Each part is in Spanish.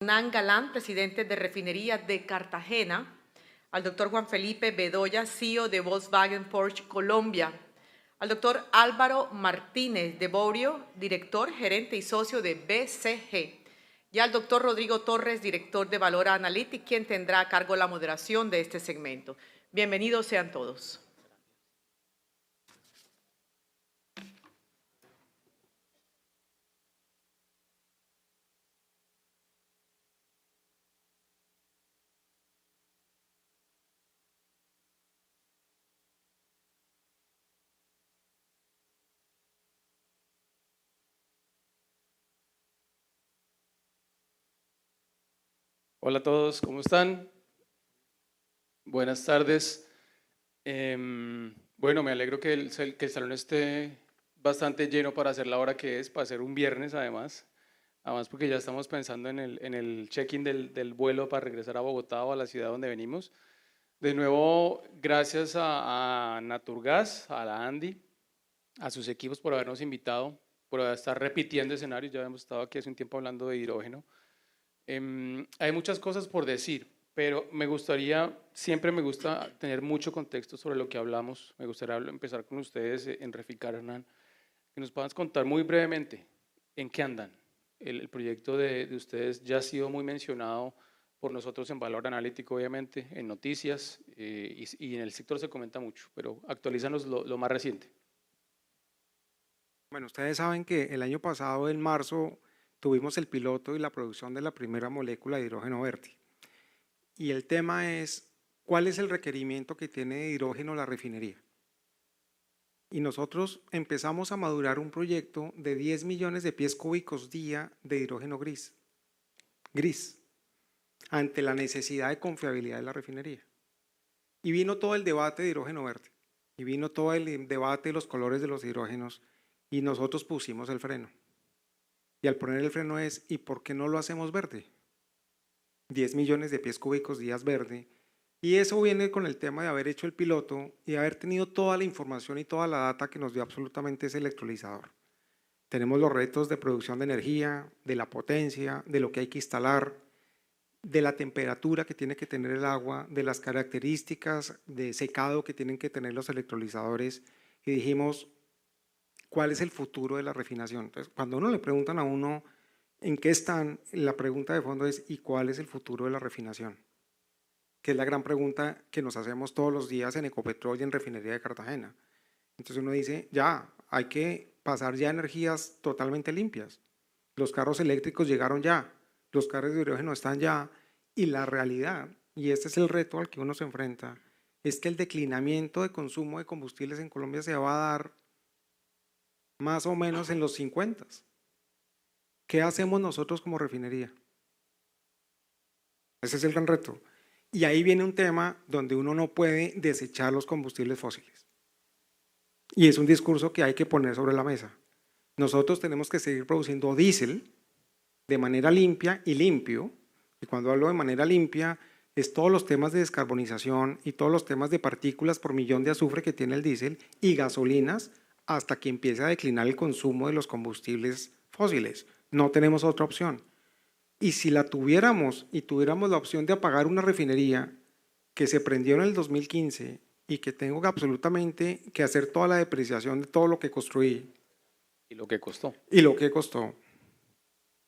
Hernán Galán, presidente de Refinería de Cartagena, al doctor Juan Felipe Bedoya, CEO de Volkswagen Porsche Colombia, al doctor Álvaro Martínez de Borio, director, gerente y socio de BCG, y al doctor Rodrigo Torres, director de Valora Analytics, quien tendrá a cargo la moderación de este segmento. Bienvenidos sean todos. Hola a todos, ¿cómo están? Buenas tardes. Bueno, me alegro que el salón esté bastante lleno para hacer la hora que es, para hacer un viernes además. Además porque ya estamos pensando en el check-in del vuelo para regresar a Bogotá o a la ciudad donde venimos. De nuevo, gracias a Naturgas, a la Andy, a sus equipos por habernos invitado, por estar repitiendo escenarios. Ya hemos estado aquí hace un tiempo hablando de hidrógeno. Hay muchas cosas por decir, pero siempre me gusta tener mucho contexto sobre lo que hablamos. Me gustaría empezar con ustedes en Reficar, Hernán, que nos puedan contar muy brevemente en qué andan. El proyecto de ustedes ya ha sido muy mencionado por nosotros en Valor Analítico, obviamente, en noticias, y en el sector se comenta mucho, pero actualízanos lo más reciente. Bueno, ustedes saben que el año pasado, en marzo, tuvimos el piloto y la producción de la primera molécula de hidrógeno verde. Y el tema es, ¿cuál es el requerimiento que tiene de hidrógeno la refinería? Y nosotros empezamos a madurar un proyecto de 10 millones de pies cúbicos día de hidrógeno gris, ante la necesidad de confiabilidad de la refinería. Y vino todo el debate de hidrógeno verde, y vino todo el debate de los colores de los hidrógenos, y nosotros pusimos el freno. Y al poner el freno es, ¿y por qué no lo hacemos verde? 10 millones de pies cúbicos días verde. Y eso viene con el tema de haber hecho el piloto y haber tenido toda la información y toda la data que nos dio absolutamente ese electrolizador. Tenemos los retos de producción de energía, de la potencia, de lo que hay que instalar, de la temperatura que tiene que tener el agua, de las características de secado que tienen que tener los electrolizadores. Y dijimos, ¿cuál es el futuro de la refinación? Entonces, cuando uno le preguntan a uno en qué están, la pregunta de fondo es ¿y cuál es el futuro de la refinación? Que es la gran pregunta que nos hacemos todos los días en Ecopetrol y en Refinería de Cartagena. Entonces uno dice, ya, hay que pasar ya a energías totalmente limpias. Los carros eléctricos llegaron ya, los carros de hidrógeno están ya, y la realidad, y este es el reto al que uno se enfrenta, es que el declinamiento de consumo de combustibles en Colombia se va a dar más o menos en los 50. ¿Qué hacemos nosotros como refinería? Ese es el gran reto. Y ahí viene un tema donde uno no puede desechar los combustibles fósiles. Y es un discurso que hay que poner sobre la mesa. Nosotros tenemos que seguir produciendo diésel de manera limpia y limpio. Y cuando hablo de manera limpia, es todos los temas de descarbonización y todos los temas de partículas por millón de azufre que tiene el diésel y gasolinas hasta que empiece a declinar el consumo de los combustibles fósiles. No tenemos otra opción. Y si la tuviéramos y tuviéramos la opción de apagar una refinería que se prendió en el 2015 y que tengo absolutamente que hacer toda la depreciación de todo lo que construí. Y lo que costó. Y lo que costó.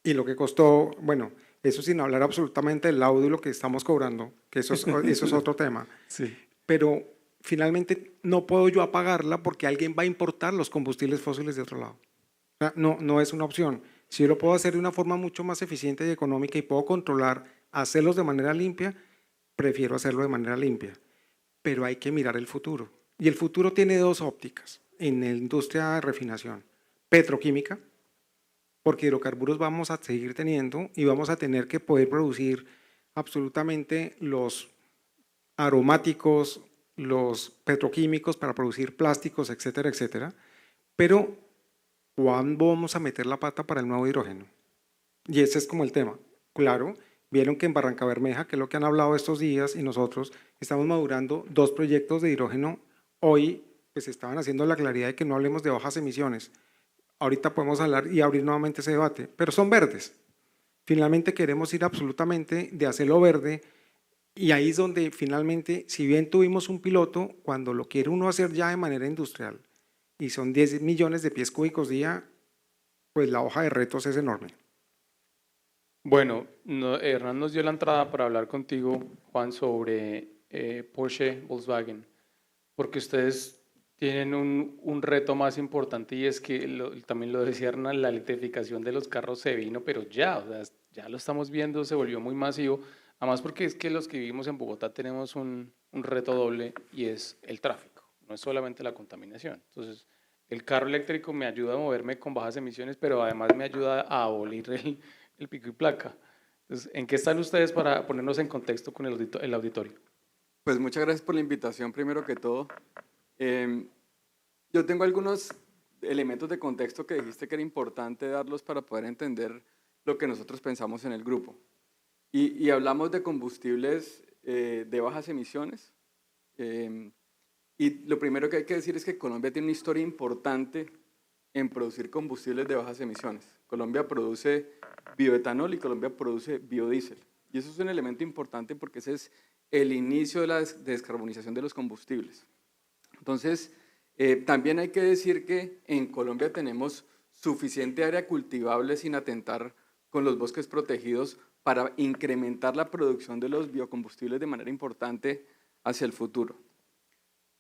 Y lo que costó, bueno, eso sin hablar absolutamente del laudo y lo que estamos cobrando, que eso es otro tema. Sí. Pero finalmente no puedo yo apagarla porque alguien va a importar los combustibles fósiles de otro lado. O sea, no es una opción. Si yo lo puedo hacer de una forma mucho más eficiente y económica y puedo controlar, hacerlos de manera limpia, prefiero hacerlo de manera limpia. Pero hay que mirar el futuro. Y el futuro tiene dos ópticas en la industria de refinación. Petroquímica, porque hidrocarburos vamos a seguir teniendo y vamos a tener que poder producir absolutamente los aromáticos, los petroquímicos para producir plásticos, etcétera, etcétera. Pero ¿cuándo vamos a meter la pata para el nuevo hidrógeno? Y ese es como el tema. Claro, vieron que en Barranca Bermeja, que es lo que han hablado estos días, y nosotros estamos madurando 2 proyectos de hidrógeno. Hoy pues estaban haciendo la claridad de que no hablemos de bajas emisiones. Ahorita podemos hablar y abrir nuevamente ese debate, pero son verdes. Finalmente queremos ir absolutamente de hacerlo verde y ahí es donde finalmente, si bien tuvimos un piloto, cuando lo quiere uno hacer ya de manera industrial y son 10 millones de pies cúbicos día, pues la hoja de retos es enorme. Bueno, Hernán nos dio la entrada para hablar contigo, Juan, sobre Porsche Volkswagen, porque ustedes tienen un reto más importante y es que también lo decía Hernán, la electrificación de los carros se vino, pero ya, o sea, ya lo estamos viendo, se volvió muy masivo, además porque es que los que vivimos en Bogotá tenemos un reto doble y es el tráfico, no es solamente la contaminación. Entonces, el carro eléctrico me ayuda a moverme con bajas emisiones, pero además me ayuda a abolir el pico y placa. Entonces, ¿en qué están ustedes para ponernos en contexto con el auditorio? Pues muchas gracias por la invitación, primero que todo. Yo tengo algunos elementos de contexto que dijiste que era importante darlos para poder entender lo que nosotros pensamos en el grupo. Y hablamos de combustibles de bajas emisiones. Y lo primero que hay que decir es que Colombia tiene una historia importante en producir combustibles de bajas emisiones. Colombia produce bioetanol y Colombia produce biodiesel. Y eso es un elemento importante porque ese es el inicio de la descarbonización de los combustibles. Entonces, también hay que decir que en Colombia tenemos suficiente área cultivable sin atentar con los bosques protegidos para incrementar la producción de los biocombustibles de manera importante hacia el futuro.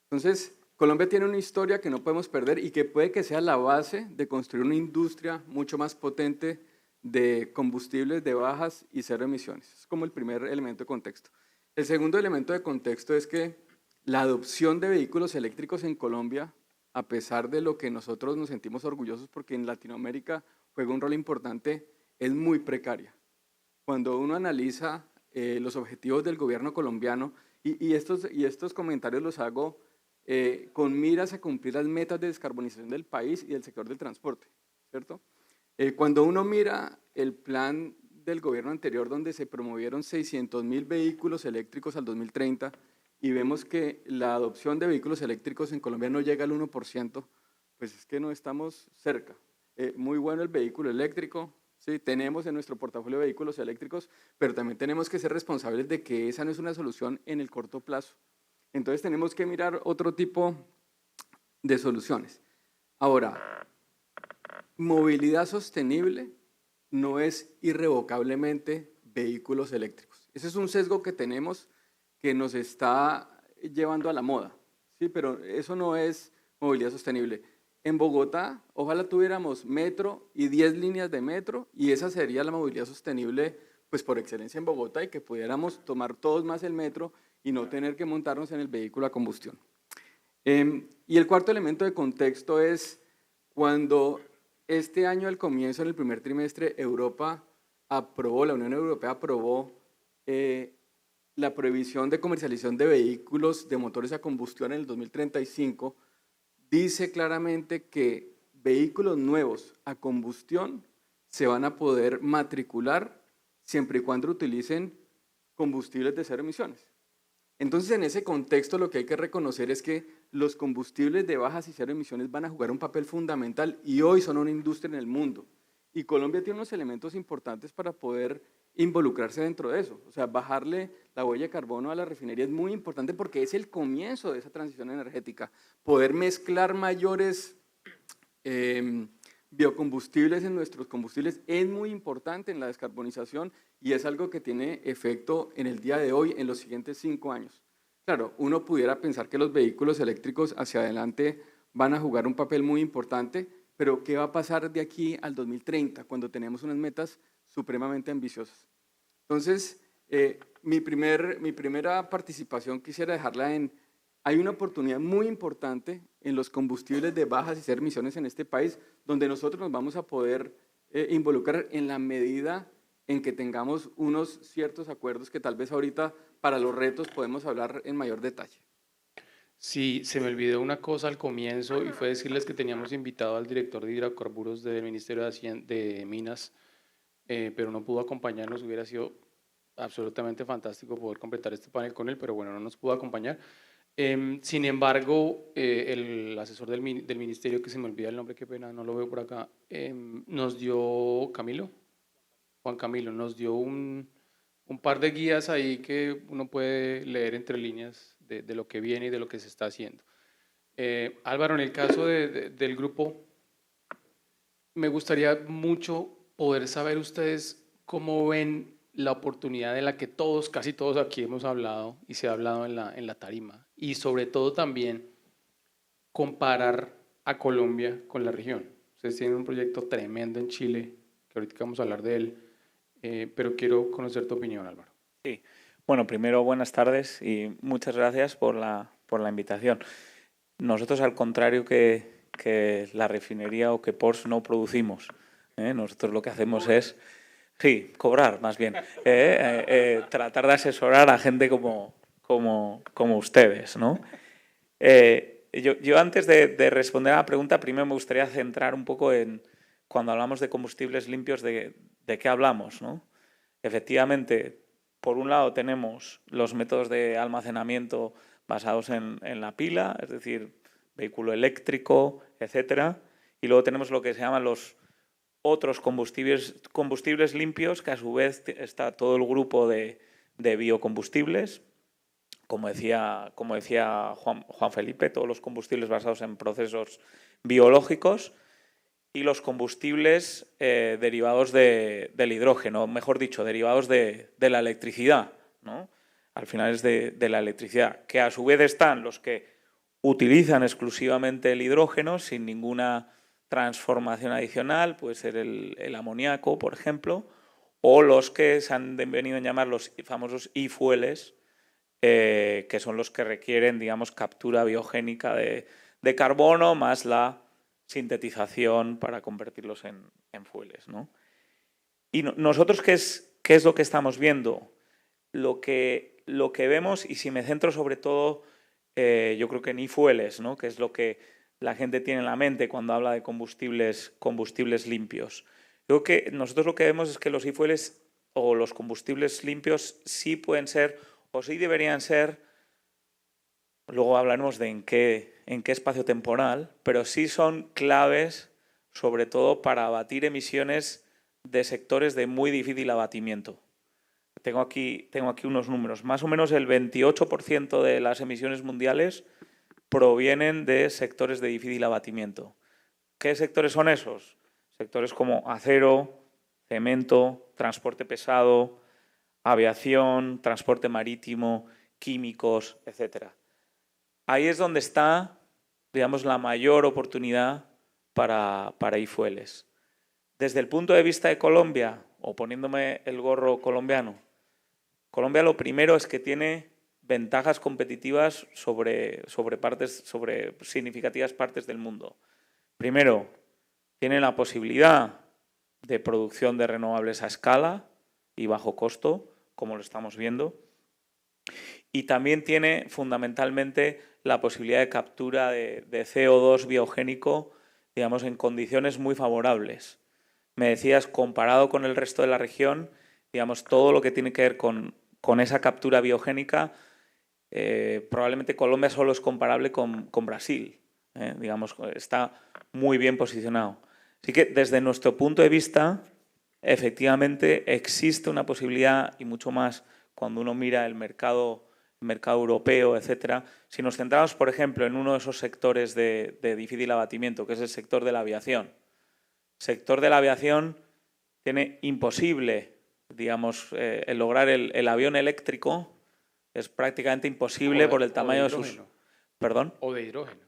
Entonces, Colombia tiene una historia que no podemos perder y que puede que sea la base de construir una industria mucho más potente de combustibles de bajas y cero emisiones. Es como el primer elemento de contexto. El segundo elemento de contexto es que la adopción de vehículos eléctricos en Colombia, a pesar de lo que nosotros nos sentimos orgullosos porque en Latinoamérica juega un rol importante, es muy precaria. Cuando uno analiza los objetivos del gobierno colombiano, y estos comentarios los hago con miras a cumplir las metas de descarbonización del país y del sector del transporte, ¿cierto? Cuando uno mira el plan del gobierno anterior donde se promovieron 600.000 vehículos eléctricos al 2030 y vemos que la adopción de vehículos eléctricos en Colombia no llega al 1%, pues es que no estamos cerca. Muy bueno el vehículo eléctrico, ¿sí? Tenemos en nuestro portafolio vehículos eléctricos, pero también tenemos que ser responsables de que esa no es una solución en el corto plazo. Entonces tenemos que mirar otro tipo de soluciones. Ahora, movilidad sostenible no es irrevocablemente vehículos eléctricos. Ese es un sesgo que tenemos que nos está llevando a la moda, ¿sí? Pero eso no es movilidad sostenible. En Bogotá, ojalá tuviéramos metro y 10 líneas de metro y esa sería la movilidad sostenible pues por excelencia en Bogotá y que pudiéramos tomar todos más el metro y no tener que montarnos en el vehículo a combustión. Y el cuarto elemento de contexto es cuando este año al comienzo, en el primer trimestre, la Unión Europea aprobó la prohibición de comercialización de vehículos de motores a combustión en el 2035, dice claramente que vehículos nuevos a combustión se van a poder matricular siempre y cuando utilicen combustibles de cero emisiones. Entonces, en ese contexto, lo que hay que reconocer es que los combustibles de bajas y cero emisiones van a jugar un papel fundamental y hoy son una industria en el mundo. Y Colombia tiene unos elementos importantes para poder involucrarse dentro de eso. O sea, bajarle la huella de carbono a la refinería es muy importante porque es el comienzo de esa transición energética. Poder mezclar mayores biocombustibles en nuestros combustibles es muy importante en la descarbonización y es algo que tiene efecto en el día de hoy, en los siguientes 5 años. Claro, uno pudiera pensar que los vehículos eléctricos hacia adelante van a jugar un papel muy importante, pero ¿qué va a pasar de aquí al 2030 cuando tenemos unas metas supremamente ambiciosas? Entonces, mi primera participación quisiera dejarla en, hay una oportunidad muy importante en los combustibles de bajas y cero emisiones en este país, donde nosotros nos vamos a poder involucrar en la medida en que tengamos unos ciertos acuerdos que tal vez ahorita para los retos podemos hablar en mayor detalle. Sí, se me olvidó una cosa al comienzo y fue decirles que teníamos invitado al director de hidrocarburos del Ministerio de Minas, pero no pudo acompañarnos, hubiera sido absolutamente fantástico poder completar este panel con él, pero bueno, no nos pudo acompañar. Sin embargo, el asesor del ministerio, que se me olvida el nombre, qué pena, no lo veo por acá, nos dio, Camilo, Juan Camilo, nos dio un par de guías ahí que uno puede leer entre líneas de lo que viene y de lo que se está haciendo. Álvaro, en el caso del grupo, me gustaría mucho poder saber ustedes cómo ven la oportunidad de la que todos, casi todos aquí hemos hablado y se ha hablado en la tarima, y sobre todo también comparar a Colombia con la región. Ustedes tienen un proyecto tremendo en Chile, que ahorita vamos a hablar de él, pero quiero conocer tu opinión, Álvaro. Sí. Bueno, primero buenas tardes y muchas gracias por la invitación. Nosotros, al contrario que la refinería o que Porsche, no producimos. Nosotros lo que hacemos es, sí, cobrar más bien, tratar de asesorar a gente como ustedes, ¿no? Yo antes de responder a la pregunta, primero me gustaría centrar un poco en, cuando hablamos de combustibles limpios, de qué hablamos, ¿no? Efectivamente, por un lado tenemos los métodos de almacenamiento basados en la pila, es decir, vehículo eléctrico, etcétera, y luego tenemos lo que se llaman los otros combustibles limpios, que a su vez está todo el grupo de biocombustibles, como decía Juan Felipe, todos los combustibles basados en procesos biológicos, y los combustibles derivados del hidrógeno, mejor dicho, derivados de la electricidad, ¿no? Al final es de la electricidad, que a su vez están los que utilizan exclusivamente el hidrógeno sin ninguna transformación adicional, puede ser el amoníaco, por ejemplo, o los que se han venido a llamar los famosos e-fuels, que son los que requieren, digamos, captura biogénica de carbono más la sintetización para convertirlos en fueles, ¿no? Y nosotros, ¿qué es lo que estamos viendo? Lo que vemos, y si me centro sobre todo, yo creo que en e-fuels, ¿no? Que es lo que la gente tiene en la mente cuando habla de combustibles limpios. Creo que nosotros lo que vemos es que los e-fuels o los combustibles limpios sí pueden ser, o sí deberían ser, luego hablaremos de en qué espacio temporal, pero sí son claves, sobre todo para abatir emisiones de sectores de muy difícil abatimiento. Tengo aquí unos números. Más o menos el 28% de las emisiones mundiales provienen de sectores de difícil abatimiento. ¿Qué sectores son esos? Sectores como acero, cemento, transporte pesado, aviación, transporte marítimo, químicos, etcétera. Ahí es donde está, digamos, la mayor oportunidad para e-fuels. Desde el punto de vista de Colombia, o poniéndome el gorro colombiano, Colombia lo primero es que tiene ventajas competitivas sobre significativas partes del mundo. Primero, tiene la posibilidad de producción de renovables a escala y bajo costo, como lo estamos viendo. Y también tiene fundamentalmente la posibilidad de captura de CO2 biogénico, digamos, en condiciones muy favorables. Me decías, comparado con el resto de la región, digamos, todo lo que tiene que ver con esa captura biogénica, probablemente Colombia solo es comparable con Brasil. Digamos, está muy bien posicionado. Así que desde nuestro punto de vista, efectivamente existe una posibilidad, y mucho más cuando uno mira el mercado europeo, etcétera. Si nos centramos, por ejemplo, en uno de esos sectores de difícil abatimiento, que es el sector de la aviación. El sector de la aviación tiene imposible, digamos, el lograr el avión eléctrico, es prácticamente imposible por el tamaño de sus... ¿Perdón? O de hidrógeno.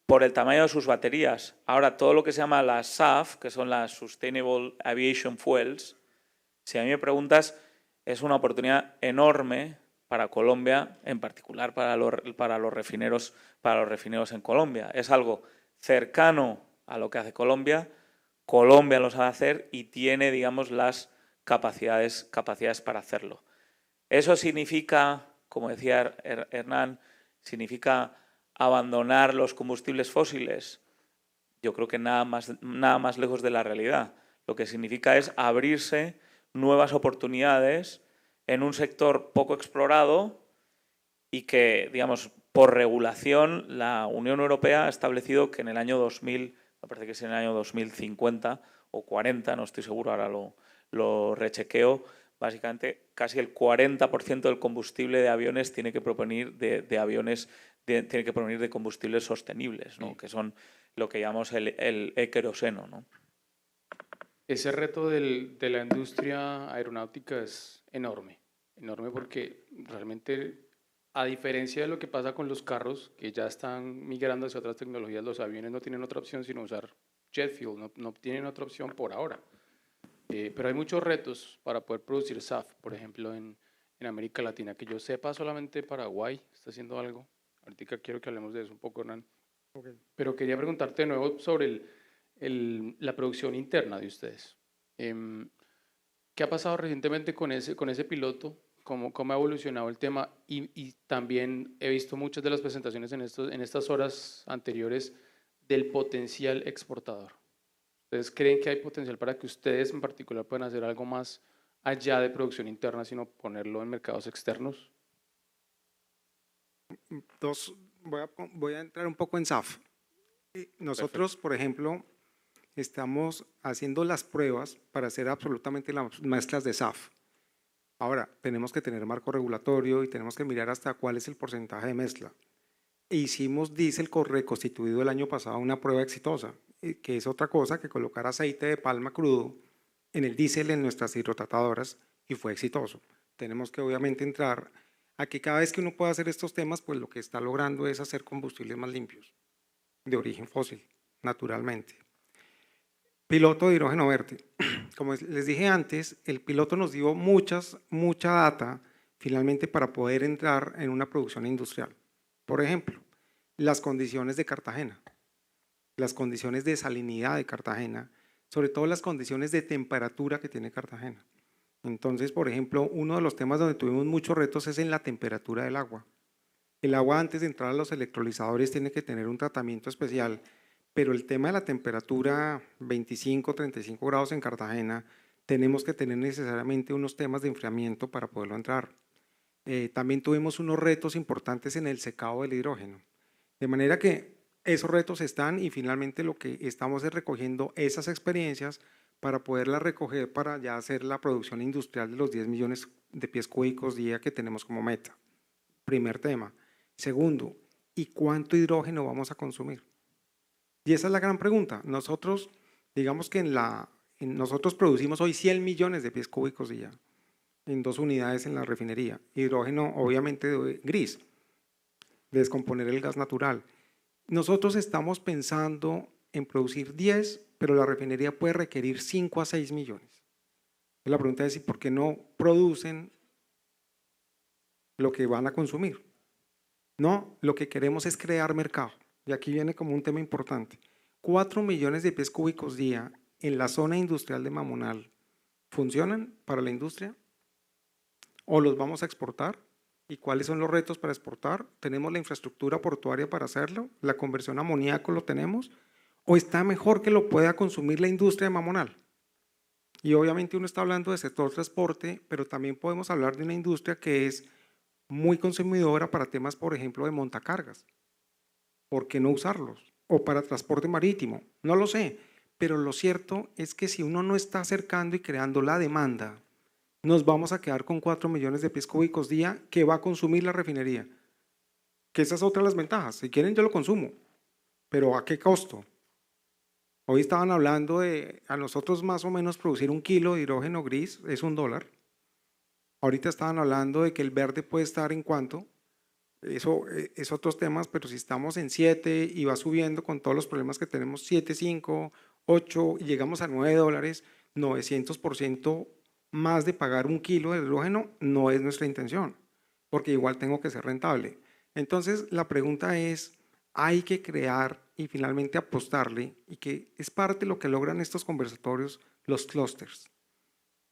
Por el tamaño de sus baterías. Ahora, todo lo que se llama las SAF, que son las Sustainable Aviation Fuels, si a mí me preguntas, es una oportunidad enorme para Colombia, en particular para los refineros en Colombia. Es algo cercano a lo que hace Colombia lo sabe hacer y tiene, digamos, las capacidades para hacerlo. Eso significa, como decía Hernán, significa abandonar los combustibles fósiles. Yo creo que nada más lejos de la realidad. Lo que significa es abrirse nuevas oportunidades en un sector poco explorado y que, digamos, por regulación, la Unión Europea ha establecido que en el año 2000, me parece que es en el año 2050 o 40, no estoy seguro, ahora lo lo rechequeo, básicamente casi el 40% del combustible de aviones tiene que provenir de aviones, tiene que provenir de combustibles sostenibles, ¿no? Sí. Que son lo que llamamos el e-queroseno, ¿no? Ese reto de la industria aeronáutica es enorme, enorme porque realmente, a diferencia de lo que pasa con los carros, que ya están migrando hacia otras tecnologías, los aviones no tienen otra opción sino usar jet fuel, no tienen otra opción por ahora. Pero hay muchos retos para poder producir SAF, por ejemplo, en América Latina. Que yo sepa, solamente Paraguay está haciendo algo. Ahorita quiero que hablemos de eso un poco, Hernán. Ok. Pero quería preguntarte de nuevo sobre la producción interna de ustedes. ¿Qué ha pasado recientemente con ese piloto? ¿Cómo ha evolucionado el tema? Y también he visto muchas de las presentaciones en estas horas anteriores del potencial exportador. ¿Ustedes creen que hay potencial para que ustedes en particular puedan hacer algo más allá de producción interna, sino ponerlo en mercados externos? Voy a entrar un poco en SAF. Nosotros, por ejemplo, estamos haciendo las pruebas para hacer absolutamente las mezclas de SAF. Ahora, tenemos que tener marco regulatorio y tenemos que mirar hasta cuál es el porcentaje de mezcla. E hicimos diésel reconstituido el año pasado, una prueba exitosa, que es otra cosa que colocar aceite de palma crudo en el diésel en nuestras hidrotratadoras, y fue exitoso. Tenemos que obviamente entrar a que cada vez que uno pueda hacer estos temas, pues lo que está logrando es hacer combustibles más limpios, de origen fósil, naturalmente. Piloto de hidrógeno verde. Como les dije antes, el piloto nos dio mucha data finalmente para poder entrar en una producción industrial. Por ejemplo, las condiciones de Cartagena, las condiciones de salinidad de Cartagena, sobre todo las condiciones de temperatura que tiene Cartagena. Entonces, por ejemplo, uno de los temas donde tuvimos muchos retos es en la temperatura del agua. El agua, antes de entrar a los electrolizadores, tiene que tener un tratamiento especial, pero el tema de la temperatura 25, 35 grados en Cartagena, tenemos que tener necesariamente unos temas de enfriamiento para poderlo entrar. También tuvimos unos retos importantes en el secado del hidrógeno. De manera que esos retos están, y finalmente lo que estamos es recogiendo esas experiencias para poderlas recoger para ya hacer la producción industrial de los 10 millones de pies cúbicos día que tenemos como meta. Primer tema. Segundo, ¿y cuánto hidrógeno vamos a consumir? Y esa es la gran pregunta. Nosotros, digamos que nosotros producimos hoy 100 millones de pies cúbicos día en 2 unidades en la refinería. Hidrógeno obviamente gris, descomponer el gas natural. Nosotros estamos pensando en producir 10, pero la refinería puede requerir 5 a 6 millones. La pregunta es, ¿por qué no producen lo que van a consumir? No, lo que queremos es crear mercado. Y aquí viene como un tema importante. 4 millones de pies cúbicos día en la zona industrial de Mamonal, ¿funcionan para la industria? ¿O los vamos a exportar? ¿Y cuáles son los retos para exportar? ¿Tenemos la infraestructura portuaria para hacerlo? ¿La conversión a amoníaco lo tenemos? ¿O está mejor que lo pueda consumir la industria de Mamonal? Y obviamente uno está hablando de sector transporte, pero también podemos hablar de una industria que es muy consumidora para temas, por ejemplo, de montacargas. ¿Por qué no usarlos? O para transporte marítimo, no lo sé. Pero lo cierto es que si uno no está acercando y creando la demanda, nos vamos a quedar con 4 millones de pies cúbicos día que va a consumir la refinería. Que esa es otra de las ventajas. Si quieren yo lo consumo, pero ¿a qué costo? Hoy estaban hablando de a nosotros más o menos producir 1 kilo de hidrógeno gris es $1. Ahorita estaban hablando de que el verde puede estar en cuánto. Eso es otros temas, pero si estamos en 7 y va subiendo con todos los problemas que tenemos, 7, 5, 8 y llegamos a $9, 900% más de pagar 1 kilo de hidrógeno no es nuestra intención, porque igual tengo que ser rentable. Entonces la pregunta es, hay que crear y finalmente apostarle, y que es parte de lo que logran estos conversatorios, los clústeres.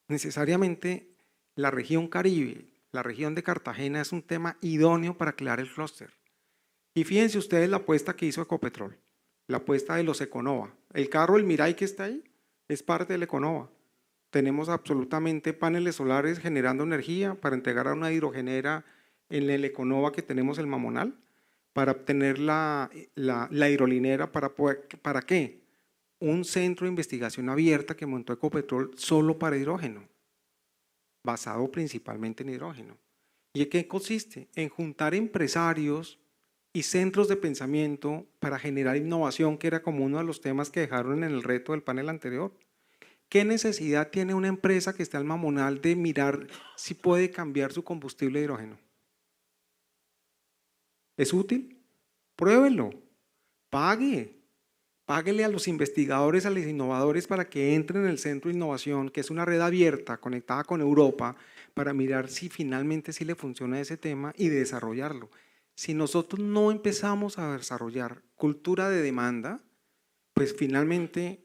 Necesariamente la región Caribe, la región de Cartagena es un tema idóneo para crear el clúster. Y fíjense ustedes la apuesta que hizo Ecopetrol, la apuesta de los Econova. El carro, el Mirai que está ahí, es parte del Econova. Tenemos absolutamente paneles solares generando energía para entregar a una hidrogenera en el Econova que tenemos el Mamonal, para obtener la hidrolinera. ¿Para qué? un centro de investigación abierta que montó Ecopetrol solo para hidrógeno, basado principalmente en hidrógeno. ¿Y en qué consiste? En juntar empresarios y centros de pensamiento para generar innovación, que era como uno de los temas que dejaron en el reto del panel anterior. ¿Qué necesidad tiene una empresa que está al mamonal de mirar si puede cambiar su combustible de hidrógeno? ¿Es útil? Pruébelo, páguele a los investigadores, a los innovadores para que entren en el centro de innovación, que es una red abierta conectada con Europa, para mirar si finalmente sí le funciona ese tema y desarrollarlo. Si nosotros no empezamos a desarrollar cultura de demanda, pues finalmente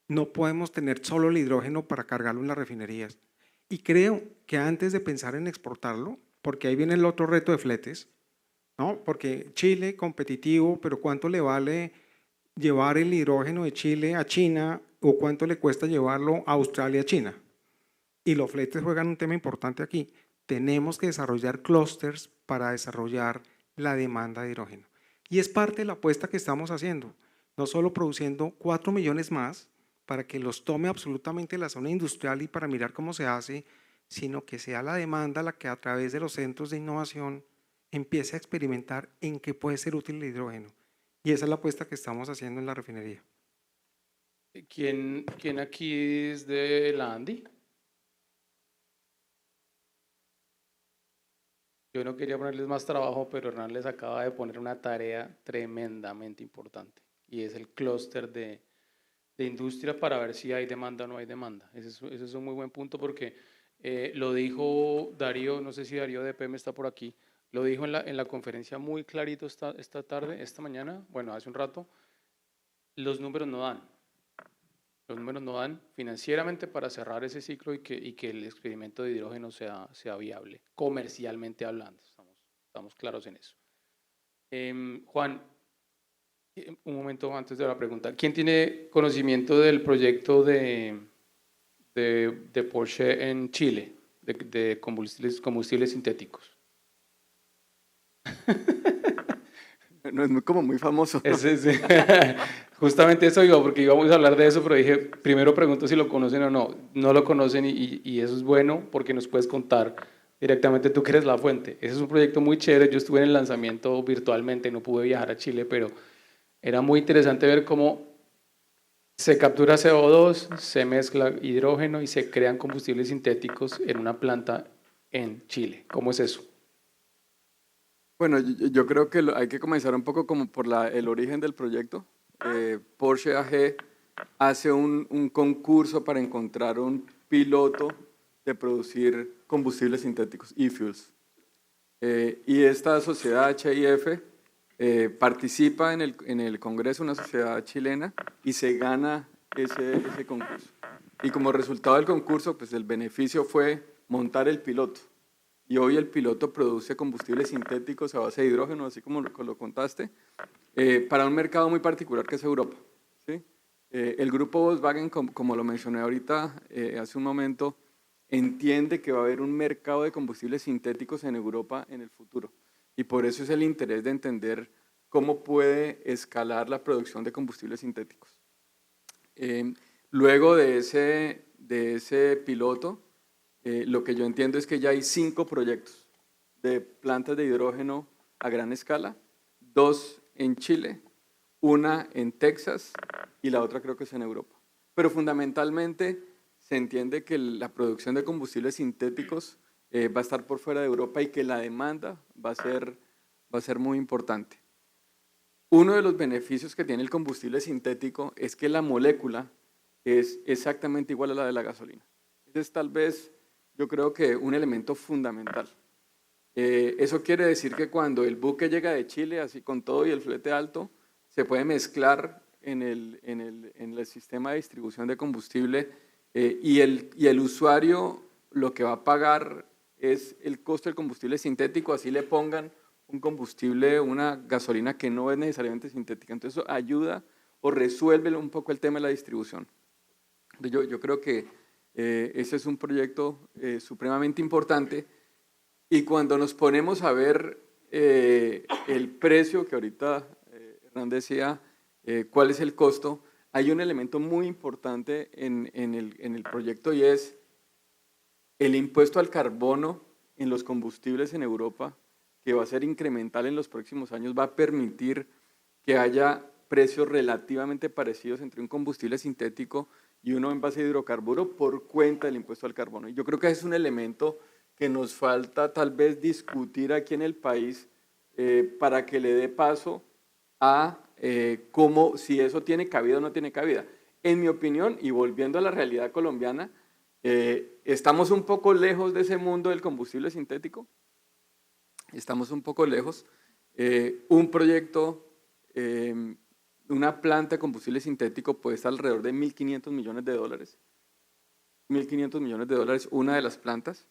no podemos tener solo el hidrógeno para cargarlo en las refinerías. Y creo que antes de pensar en exportarlo, porque ahí viene el otro reto de fletes, ¿no? Porque Chile competitivo, pero ¿cuánto le vale llevar el hidrógeno de Chile a China o cuánto le cuesta llevarlo a Australia a China? Y los fletes juegan un tema importante aquí. Tenemos que desarrollar clústeres para desarrollar la demanda de hidrógeno. Y es parte de la apuesta que estamos haciendo, no solo produciendo 4 millones más para que los tome absolutamente la zona industrial y para mirar cómo se hace, sino que sea la demanda la que a través de los centros de innovación empiece a experimentar en qué puede ser útil el hidrógeno. Y esa es la apuesta que estamos haciendo en la refinería. ¿Quién aquí es de la ANDI? Yo no quería ponerles más trabajo, pero Hernán les acaba de poner una tarea tremendamente importante y es el clúster de industria para ver si hay demanda o no hay demanda. Ese es un muy buen punto porque lo dijo Darío, no sé si Darío de PM está por aquí, lo dijo en la conferencia muy clarito esta mañana, bueno, hace un rato, los números no dan. Los números no dan financieramente para cerrar ese ciclo y que el experimento de hidrógeno sea viable, comercialmente hablando. Estamos claros en eso. Juan, un momento antes de la pregunta. ¿Quién tiene conocimiento del proyecto de Porsche en Chile, de combustibles sintéticos? No es como muy famoso. Justamente eso iba, porque íbamos a hablar de eso, pero dije, primero pregunto si lo conocen o no. No lo conocen y eso es bueno porque nos puedes contar directamente tú que eres la fuente. Ese es un proyecto muy chévere. Yo estuve en el lanzamiento virtualmente, no pude viajar a Chile, pero era muy interesante ver cómo se captura CO2, se mezcla hidrógeno y se crean combustibles sintéticos en una planta en Chile. ¿Cómo es eso? Bueno, yo creo que hay que comenzar un poco como por el origen del proyecto. Porsche AG hace un concurso para encontrar un piloto de producir combustibles sintéticos, e-fuels. Y esta sociedad HIF participa en el Congreso, una sociedad chilena, y se gana ese concurso. Y como resultado del concurso, pues el beneficio fue montar el piloto. Y hoy el piloto produce combustibles sintéticos a base de hidrógeno, así como lo contaste, para un mercado muy particular que es Europa, ¿sí? El grupo Volkswagen, como lo mencioné ahorita hace un momento, entiende que va a haber un mercado de combustibles sintéticos en Europa en el futuro. Y por eso es el interés de entender cómo puede escalar la producción de combustibles sintéticos. Luego de ese piloto, lo que yo entiendo es que ya hay 5 proyectos de plantas de hidrógeno a gran escala, 2 en Chile, 1 en Texas y la otra creo que es en Europa. Pero fundamentalmente se entiende que la producción de combustibles sintéticos va a estar por fuera de Europa y que la demanda va a ser muy importante. Uno de los beneficios que tiene el combustible sintético es que la molécula es exactamente igual a la de la gasolina. Ese es tal vez, yo creo que un elemento fundamental. Eso quiere decir que cuando el buque llega de Chile, así con todo y el flete alto, se puede mezclar en el sistema de distribución de combustible y el usuario lo que va a pagar es el costo del combustible sintético, así le pongan un combustible, una gasolina que no es necesariamente sintética. Entonces eso ayuda o resuelve un poco el tema de la distribución. Yo creo que ese es un proyecto supremamente importante y cuando nos ponemos a ver el precio que ahorita Hernán decía, cuál es el costo, hay un elemento muy importante en el proyecto y es el impuesto al carbono en los combustibles en Europa, que va a ser incremental en los próximos años, va a permitir que haya precios relativamente parecidos entre un combustible sintético y uno en base de hidrocarburo por cuenta del impuesto al carbono. Y yo creo que es un elemento que nos falta tal vez discutir aquí en el país para que le dé paso a cómo, si eso tiene cabida o no tiene cabida. En mi opinión, y volviendo a la realidad colombiana, estamos un poco lejos de ese mundo del combustible sintético. Estamos un poco lejos. Un proyecto, una planta de combustible sintético puede estar alrededor de $1.500 millones. $1.500 millones, una de las plantas.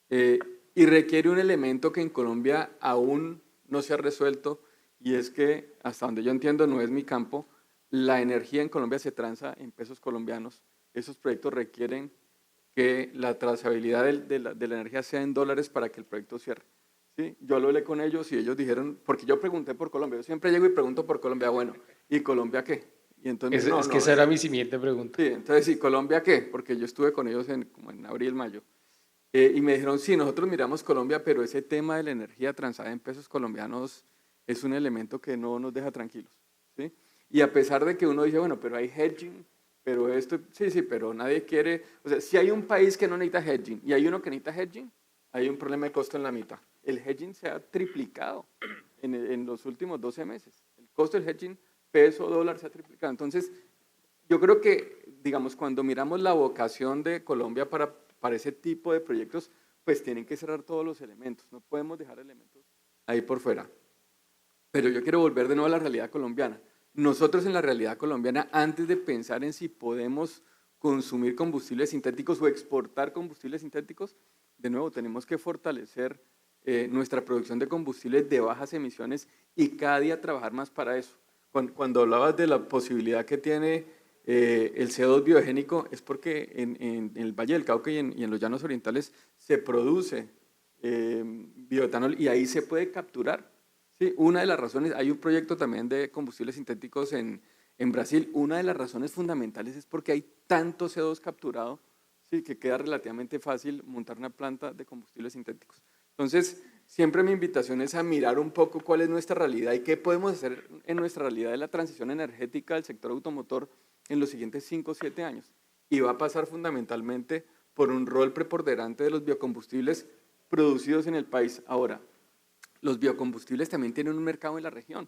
Y requiere un elemento que en Colombia aún no se ha resuelto, y es que, hasta donde yo entiendo, no es mi campo, la energía en Colombia se transa en pesos colombianos. Esos proyectos requieren que la trazabilidad de la energía sea en dólares para que el proyecto cierre. ¿Sí? Yo lo hablé con ellos y ellos dijeron, porque yo pregunté por Colombia, yo siempre llego y pregunto por Colombia, bueno, ¿y Colombia qué? Y entonces, Es que esa era mi siguiente pregunta. Sí, entonces, ¿y Colombia qué? Porque yo estuve con ellos como en abril, mayo. Y me dijeron, sí, nosotros miramos Colombia, pero ese tema de la energía transada en pesos colombianos es un elemento que no nos deja tranquilos. ¿Sí? Y a pesar de que uno dice, bueno, pero hay hedging, pero esto, sí, pero nadie quiere, o sea, si hay un país que no necesita hedging y hay uno que necesita hedging, hay un problema de costo en la mitad. El hedging se ha triplicado en los últimos 12 meses. El costo del hedging, peso, dólar, se ha triplicado. Entonces, yo creo que, digamos, cuando miramos la vocación de Colombia para ese tipo de proyectos, pues tienen que cerrar todos los elementos. No podemos dejar elementos ahí por fuera. Pero yo quiero volver de nuevo a la realidad colombiana. Nosotros en la realidad colombiana, antes de pensar en si podemos consumir combustibles sintéticos o exportar combustibles sintéticos, de nuevo tenemos que fortalecer nuestra producción de combustibles de bajas emisiones y cada día trabajar más para eso. Cuando hablabas de la posibilidad que tiene el CO2 biogénico, es porque en el Valle del Cauca y en los Llanos Orientales se produce bioetanol y ahí se puede capturar. Sí, una de las razones, hay un proyecto también de combustibles sintéticos en Brasil, una de las razones fundamentales es porque hay tanto CO2 capturado, sí, que queda relativamente fácil montar una planta de combustibles sintéticos. Entonces, siempre mi invitación es a mirar un poco cuál es nuestra realidad y qué podemos hacer en nuestra realidad de la transición energética del sector automotor en los siguientes 5 o 7 años. Y va a pasar fundamentalmente por un rol preponderante de los biocombustibles producidos en el país. Ahora, los biocombustibles también tienen un mercado en la región.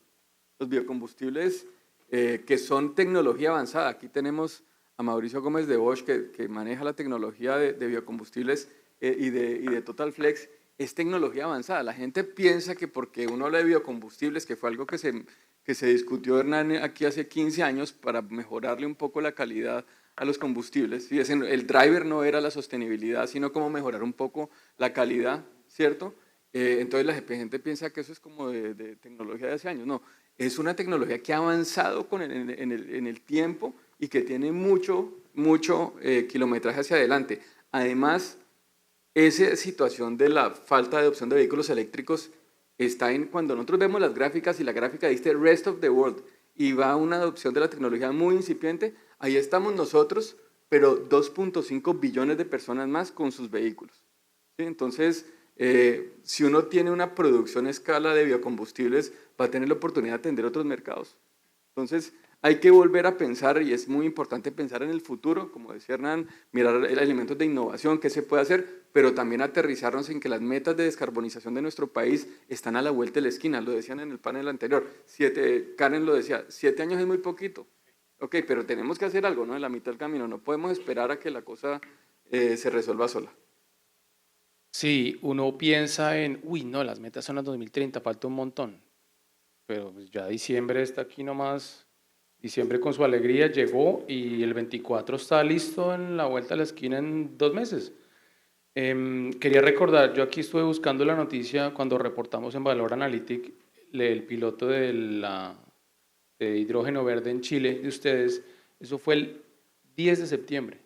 Los biocombustibles que son tecnología avanzada. Aquí tenemos a Mauricio Gómez de Bosch que maneja la tecnología de biocombustibles y de Total Flex. Es tecnología avanzada. La gente piensa que porque uno habla de biocombustibles, que fue algo que se discutió, Hernán, aquí hace 15 años para mejorarle un poco la calidad a los combustibles. ¿Sí? El driver no era la sostenibilidad, sino cómo mejorar un poco la calidad, ¿cierto? Entonces la gente piensa que eso es como de tecnología de hace años. No, es una tecnología que ha avanzado en el tiempo y que tiene mucho kilometraje hacia adelante. Además, esa situación de la falta de adopción de vehículos eléctricos está cuando nosotros vemos las gráficas y la gráfica dice Rest of the World y va una adopción de la tecnología muy incipiente, ahí estamos nosotros, pero 2.5 billones de personas más con sus vehículos. ¿Sí? Entonces, si uno tiene una producción a escala de biocombustibles, va a tener la oportunidad de atender otros mercados. Entonces, hay que volver a pensar, y es muy importante pensar en el futuro, como decía Hernán, mirar elementos de innovación, qué se puede hacer, pero también aterrizarnos en que las metas de descarbonización de nuestro país están a la vuelta de la esquina, lo decían en el panel anterior. Karen lo decía, 7 años es muy poquito. Ok, pero tenemos que hacer algo, ¿no? En la mitad del camino, no podemos esperar a que la cosa se resuelva sola. Sí, uno piensa en, uy, no, las metas son las 2030, falta un montón. Pero pues ya diciembre está aquí nomás, diciembre con su alegría llegó y el 24 está listo en la vuelta a la esquina en 2 meses. Quería recordar, yo aquí estuve buscando la noticia cuando reportamos en Valor Analytic el piloto de hidrógeno verde en Chile de ustedes, eso fue el 10 de septiembre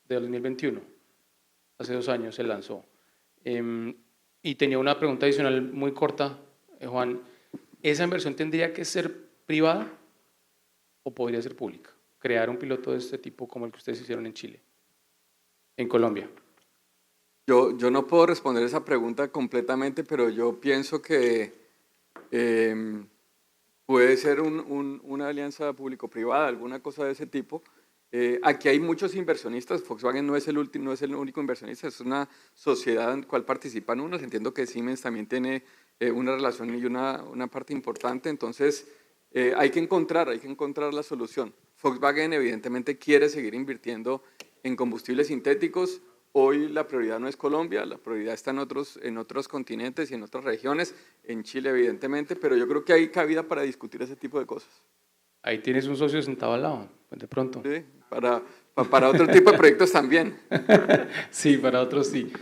de 2021, hace 2 años se lanzó. Y tenía una pregunta adicional muy corta, Juan. ¿Esa inversión tendría que ser privada o podría ser pública? crear un piloto de este tipo como el que ustedes hicieron en Chile, en Colombia? Yo no puedo responder esa pregunta completamente, pero yo pienso que puede ser una alianza público-privada, alguna cosa de ese tipo. Aquí hay muchos inversionistas. Volkswagen no es el único inversionista, es una sociedad en la cual participan unos. Entiendo que Siemens también tiene una relación y una parte importante. Entonces, hay que encontrar la solución. Volkswagen evidentemente quiere seguir invirtiendo en combustibles sintéticos. Hoy la prioridad no es Colombia, la prioridad está en otros continentes y en otras regiones, en Chile evidentemente, pero yo creo que hay cabida para discutir ese tipo de cosas. Ahí tienes un socio sentado al lado, pues de pronto. Sí, para otro tipo de proyectos también. Sí, para otros sí.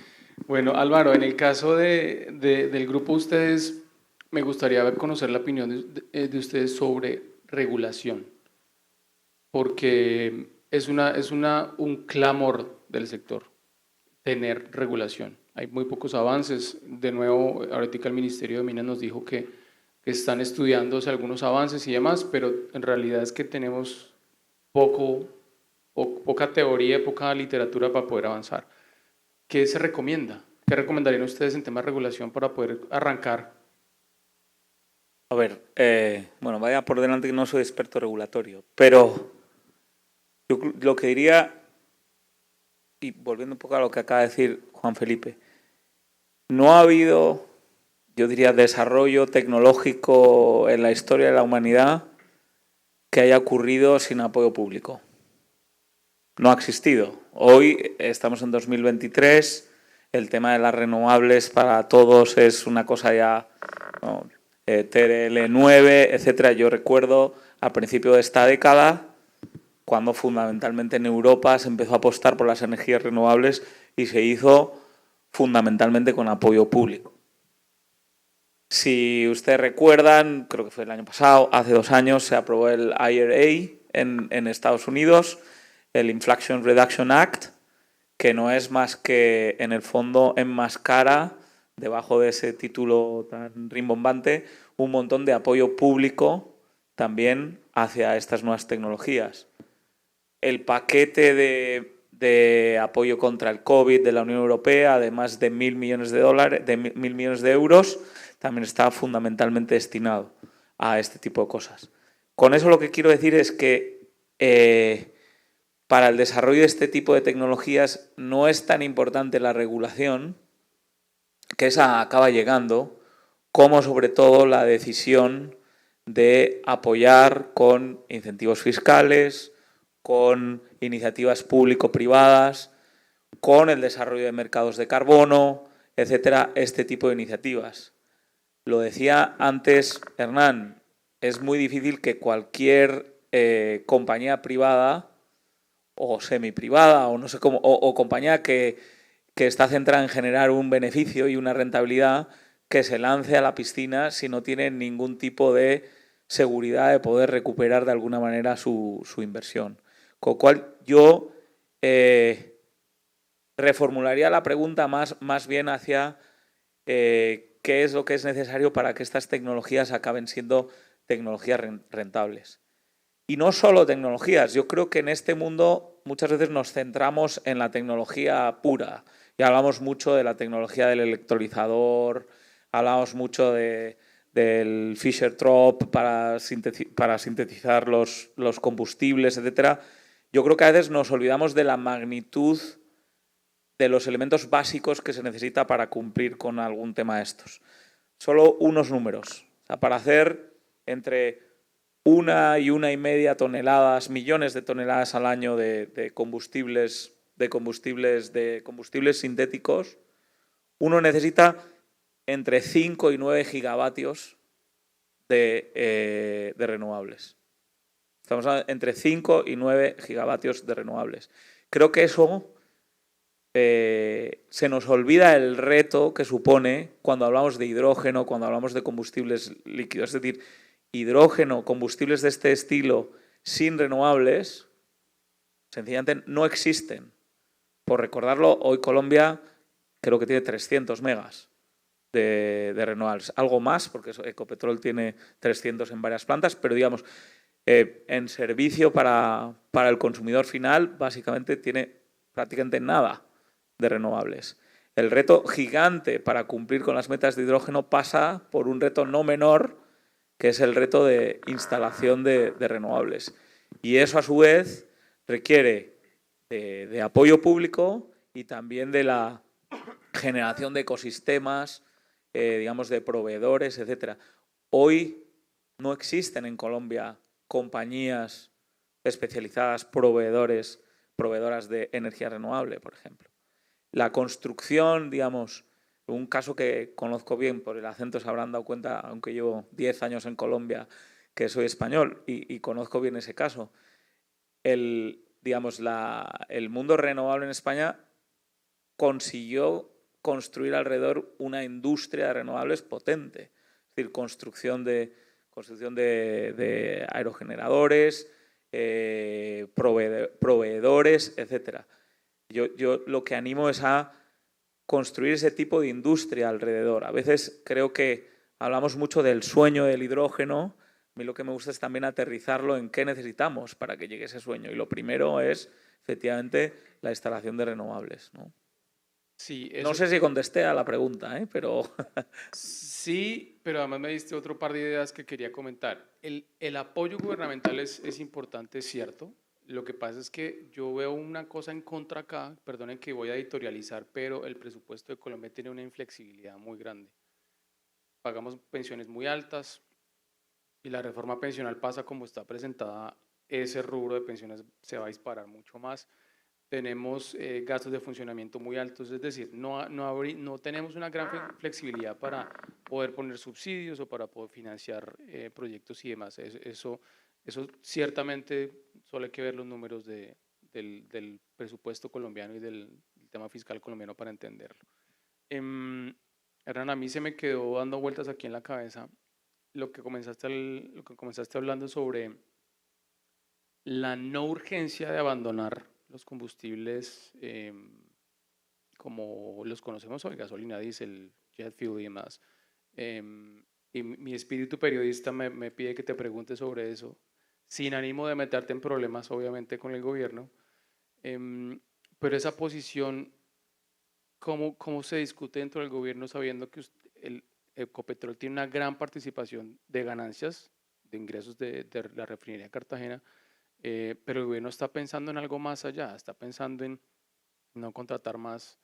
Bueno, Álvaro, en el caso del grupo ustedes, me gustaría conocer la opinión de ustedes sobre regulación, porque es un clamor del sector tener regulación. Hay muy pocos avances. De nuevo, ahorita el Ministerio de Minas nos dijo que están estudiándose algunos avances y demás, pero en realidad es que tenemos poca teoría, poca literatura para poder avanzar. ¿Qué se recomienda? ¿Qué recomendarían ustedes en temas de regulación para poder arrancar? A ver, bueno, vaya por delante que no soy experto regulatorio, pero yo lo que diría, y volviendo un poco a lo que acaba de decir Juan Felipe, no ha habido, yo diría, desarrollo tecnológico en la historia de la humanidad que haya ocurrido sin apoyo público. No ha existido. Hoy estamos en 2023, el tema de las renovables para todos es una cosa ya, ¿no? TRL9, etcétera. Yo recuerdo al principio de esta década, cuando fundamentalmente en Europa se empezó a apostar por las energías renovables y se hizo fundamentalmente con apoyo público. Si ustedes recuerdan, creo que fue el año pasado, hace 2 años se aprobó el IRA en Estados Unidos, el Inflation Reduction Act, que no es más que, en el fondo, enmascara, debajo de ese título tan rimbombante, un montón de apoyo público también hacia estas nuevas tecnologías. El paquete de apoyo contra el COVID de la Unión Europea, además de $1.000 millones de 1.000 millones de euros, también está fundamentalmente destinado a este tipo de cosas. Con eso lo que quiero decir es que para el desarrollo de este tipo de tecnologías no es tan importante la regulación, que esa acaba llegando, como sobre todo la decisión de apoyar con incentivos fiscales, con iniciativas público-privadas, con el desarrollo de mercados de carbono, etcétera, este tipo de iniciativas. Lo decía antes Hernán, es muy difícil que cualquier compañía privada o semiprivada o no sé cómo, o compañía que está centrada en generar un beneficio y una rentabilidad, que se lance a la piscina si no tiene ningún tipo de seguridad de poder recuperar de alguna manera su inversión. Con lo cual yo reformularía la pregunta más bien hacia qué es lo que es necesario para que estas tecnologías acaben siendo tecnologías rentables. Y no solo tecnologías, yo creo que en este mundo muchas veces nos centramos en la tecnología pura y hablamos mucho de la tecnología del electrolizador, hablamos mucho del Fischer-Tropsch para sintetizar los combustibles, etcétera. Yo creo que a veces nos olvidamos de la magnitud de los elementos básicos que se necesita para cumplir con algún tema de estos. Solo unos números. O sea, para hacer entre 1 y 1,5 toneladas, millones de toneladas al año de combustibles sintéticos, uno necesita entre 5 y 9 gigavatios de renovables. Estamos hablando entre 5 y 9 gigavatios de renovables. Creo que eso se nos olvida el reto que supone cuando hablamos de hidrógeno, cuando hablamos de combustibles líquidos. Es decir, hidrógeno, combustibles de este estilo sin renovables, sencillamente no existen. Por recordarlo, hoy Colombia creo que tiene 300 megas de renovables. Algo más, porque Ecopetrol tiene 300 en varias plantas, pero digamos, En servicio para el consumidor final, básicamente tiene prácticamente nada de renovables. El reto gigante para cumplir con las metas de hidrógeno pasa por un reto no menor, que es el reto de instalación de renovables. Y eso, a su vez, requiere de apoyo público y también de la generación de ecosistemas, digamos, de proveedores, etcétera. Hoy no existen en Colombia compañías especializadas, proveedoras de energía renovable, por ejemplo. La construcción, digamos, un caso que conozco bien, por el acento se habrán dado cuenta, aunque llevo 10 años en Colombia, que soy español y conozco bien ese caso. El mundo renovable en España consiguió construir alrededor una industria de renovables potente. Es decir, construcción de aerogeneradores, proveedores, etcétera. Yo lo que animo es a construir ese tipo de industria alrededor. A veces creo que hablamos mucho del sueño del hidrógeno. A mí lo que me gusta es también aterrizarlo en qué necesitamos para que llegue ese sueño. Y lo primero es, efectivamente, la instalación de renovables, ¿no? Sí, No sé si contesté a la pregunta, pero... Sí, pero además me diste otro par de ideas que quería comentar. El apoyo gubernamental es importante, es cierto. Lo que pasa es que yo veo una cosa en contra acá, perdonen que voy a editorializar, pero el presupuesto de Colombia tiene una inflexibilidad muy grande. Pagamos pensiones muy altas y la reforma pensional pasa como está presentada, ese rubro de pensiones se va a disparar mucho más. Tenemos gastos de funcionamiento muy altos, es decir, no tenemos una gran flexibilidad para poder poner subsidios o para poder financiar proyectos y demás. Eso ciertamente solo hay que ver los números del presupuesto colombiano y del tema fiscal colombiano para entenderlo. Hernán, a mí se me quedó dando vueltas aquí en la cabeza lo que comenzaste hablando sobre la no urgencia de abandonar los combustibles como los conocemos hoy, gasolina, diésel, jet fuel y demás. Y mi espíritu periodista me pide que te pregunte sobre eso, sin ánimo de meterte en problemas, obviamente, con el gobierno. Pero esa posición, ¿cómo se discute dentro del gobierno sabiendo que el Ecopetrol tiene una gran participación de ganancias, de ingresos de la refinería de Cartagena? Pero el gobierno está pensando en algo más allá, está pensando en no contratar más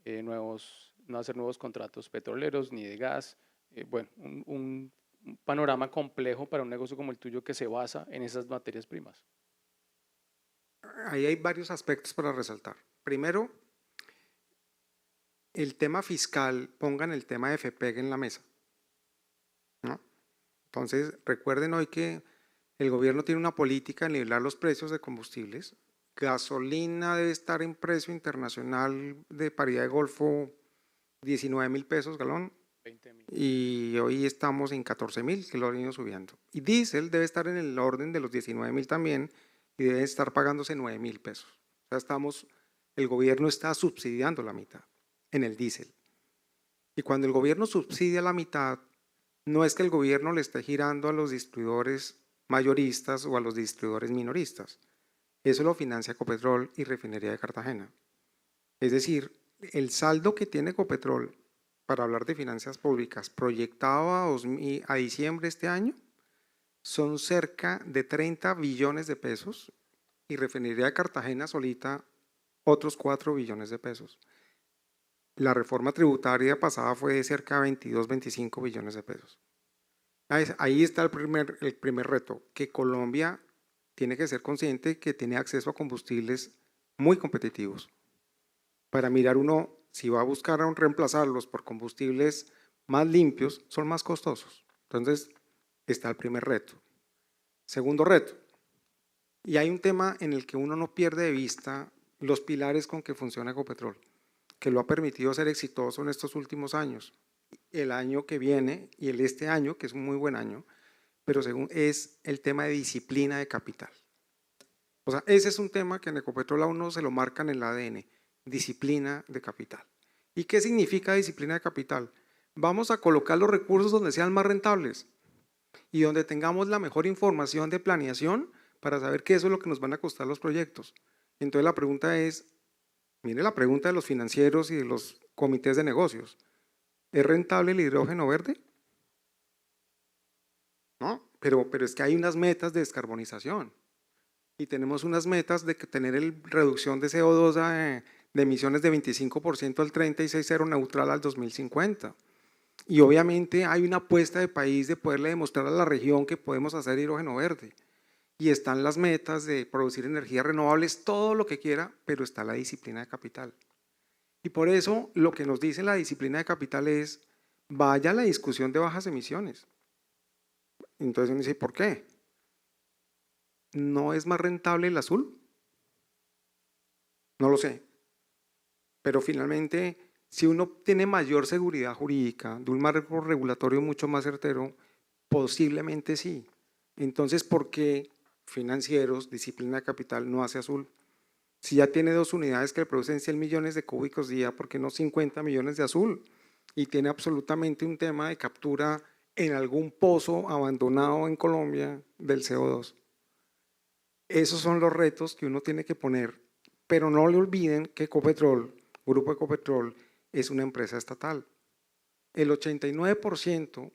no hacer nuevos contratos petroleros ni de gas. Bueno, un panorama complejo para un negocio como el tuyo que se basa en esas materias primas. Ahí hay varios aspectos para resaltar. Primero, el tema fiscal, pongan el tema de FPEG en la mesa, ¿no? Entonces, recuerden hoy que el gobierno tiene una política de nivelar los precios de combustibles. Gasolina debe estar en precio internacional de paridad de Golfo 19.000 pesos galón 20.000. y hoy estamos en 14.000, que lo han ido subiendo. Y diésel debe estar en el orden de los 19.000 también y debe estar pagándose 9.000 pesos. O sea, el gobierno está subsidiando la mitad en el diésel. Y cuando el gobierno subsidia la mitad, no es que el gobierno le esté girando a los distribuidores mayoristas o a los distribuidores minoristas. Eso lo financia Ecopetrol y Refinería de Cartagena. Es decir, el saldo que tiene Ecopetrol, para hablar de finanzas públicas, proyectado a diciembre de este año, son cerca de 30 billones de pesos y Refinería de Cartagena solita otros 4 billones de pesos. La reforma tributaria pasada fue de cerca de 22, 25 billones de pesos. Ahí está el primer reto, que Colombia tiene que ser consciente que tiene acceso a combustibles muy competitivos. Para mirar uno, si va a buscar reemplazarlos por combustibles más limpios, son más costosos. Entonces, está el primer reto. Segundo reto, y hay un tema en el que uno no pierde de vista los pilares con que funciona Ecopetrol, que lo ha permitido ser exitoso en estos últimos años. El año que viene y este año, que es un muy buen año, pero es el tema de disciplina de capital. O sea, ese es un tema que en Ecopetrol a uno se lo marca en el ADN, disciplina de capital. ¿Y qué significa disciplina de capital? Vamos a colocar los recursos donde sean más rentables. y donde tengamos la mejor información de planeación para saber qué eso es lo que nos van a costar los proyectos. Entonces la pregunta es, mire la pregunta de los financieros y de los comités de negocios, ¿es rentable el hidrógeno verde? No, pero es que hay unas metas de descarbonización y tenemos unas metas de que tener reducción de CO2 de emisiones de 25% al 30 y 6.0 neutral al 2050. Y obviamente hay una apuesta de país de poderle demostrar a la región que podemos hacer hidrógeno verde. Y están las metas de producir energías renovables, todo lo que quiera, pero está la disciplina de capital. Y por eso lo que nos dice la disciplina de capital es, vaya a la discusión de bajas emisiones. Entonces uno dice, ¿por qué? ¿No es más rentable el azul? No lo sé. Pero finalmente, si uno tiene mayor seguridad jurídica, de un marco regulatorio mucho más certero, posiblemente sí. Entonces, ¿por qué financieros, disciplina de capital, no hace azul? Si ya tiene 2 unidades que le producen 100 millones de cúbicos día, ¿por qué no 50 millones de azul? Y tiene absolutamente un tema de captura en algún pozo abandonado en Colombia del CO2. Esos son los retos que uno tiene que poner, pero no le olviden que Ecopetrol, Grupo Ecopetrol, es una empresa estatal. El 89%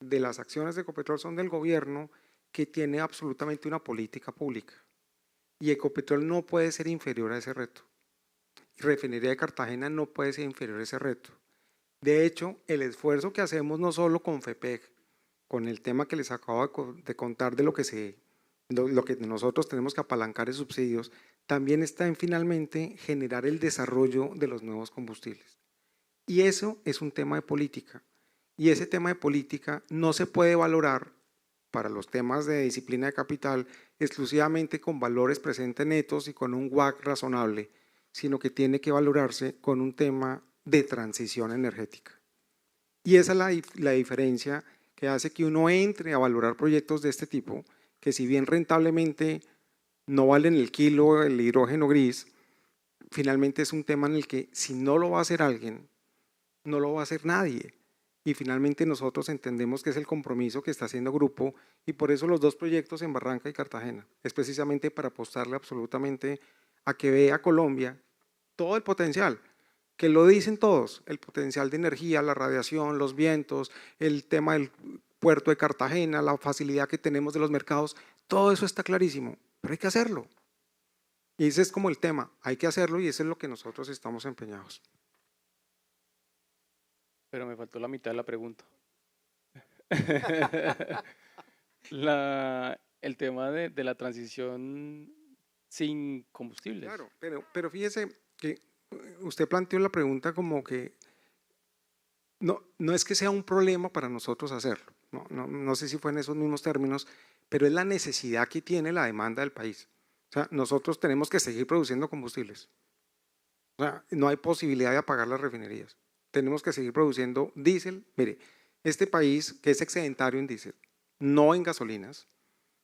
de las acciones de Ecopetrol son del gobierno, que tiene absolutamente una política pública. Y Ecopetrol no puede ser inferior a ese reto. Refinería de Cartagena no puede ser inferior a ese reto. De hecho, el esfuerzo que hacemos no solo con FEPEC, con el tema que les acabo de contar de lo que nosotros tenemos que apalancar de subsidios, también está en finalmente generar el desarrollo de los nuevos combustibles. Y eso es un tema de política. Y ese tema de política no se puede valorar para los temas de disciplina de capital exclusivamente con valores presentes netos y con un WACC razonable, sino que tiene que valorarse con un tema de transición energética. Y esa es la diferencia que hace que uno entre a valorar proyectos de este tipo, que si bien rentablemente no valen el kilo el hidrógeno gris, finalmente es un tema en el que si no lo va a hacer alguien, no lo va a hacer nadie. Y finalmente nosotros entendemos que es el compromiso que está haciendo Grupo, y por eso los 2 proyectos en Barranca y Cartagena, es precisamente para apostarle absolutamente a que vea Colombia todo el potencial, que lo dicen todos, el potencial de energía, la radiación, los vientos, el tema del puerto de Cartagena, la facilidad que tenemos de los mercados, todo eso está clarísimo, pero hay que hacerlo. Y ese es como el tema, hay que hacerlo y eso es lo que nosotros estamos empeñados. Pero me faltó la mitad de la pregunta. El tema de la transición sin combustibles. Claro, pero fíjese que usted planteó la pregunta como que no es que sea un problema para nosotros hacerlo, no sé si fue en esos mismos términos, pero es la necesidad que tiene la demanda del país. O sea, nosotros tenemos que seguir produciendo combustibles. O sea, no hay posibilidad de apagar las refinerías. Tenemos que seguir produciendo diésel. Mire, este país que es excedentario en diésel, no en gasolinas.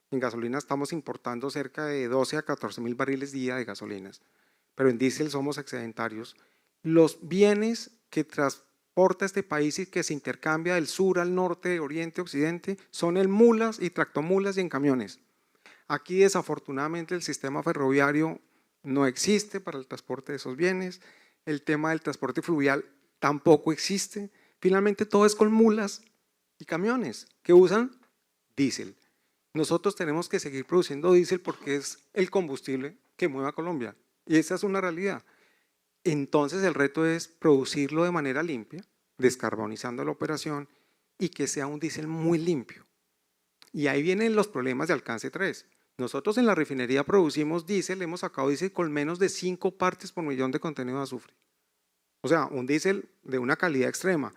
En gasolina estamos importando cerca de 12 a 14 mil barriles día de gasolinas, pero en diésel somos excedentarios. Los bienes que transporta este país y que se intercambia del sur al norte, oriente, occidente, son en mulas y tractomulas y en camiones. Aquí desafortunadamente el sistema ferroviario no existe para el transporte de esos bienes, el tema del transporte fluvial tampoco existe, finalmente todo es con mulas y camiones que usan diésel. Nosotros tenemos que seguir produciendo diésel porque es el combustible que mueve a Colombia y esa es una realidad. Entonces el reto es producirlo de manera limpia, descarbonizando la operación y que sea un diésel muy limpio. Y ahí vienen los problemas de alcance 3. Nosotros en la refinería producimos diésel, hemos sacado diésel con menos de 5 partes por millón de contenido de azufre. O sea, un diésel de una calidad extrema.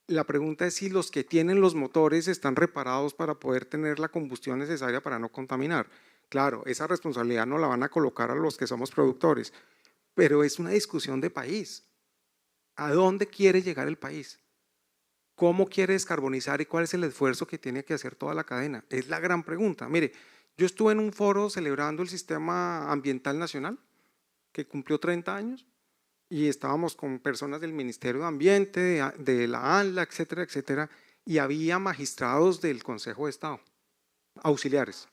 La pregunta es si los que tienen los motores están reparados para poder tener la combustión necesaria para no contaminar. Claro, esa responsabilidad no la van a colocar a los que somos productores, pero es una discusión de país. ¿A dónde quiere llegar el país? ¿Cómo quiere descarbonizar y cuál es el esfuerzo que tiene que hacer toda la cadena? Es la gran pregunta. Mire, yo estuve en un foro celebrando el Sistema Ambiental Nacional, que cumplió 30 años, y estábamos con personas del Ministerio de Ambiente, de la ANLA, etcétera, etcétera, y había magistrados del Consejo de Estado, auxiliares.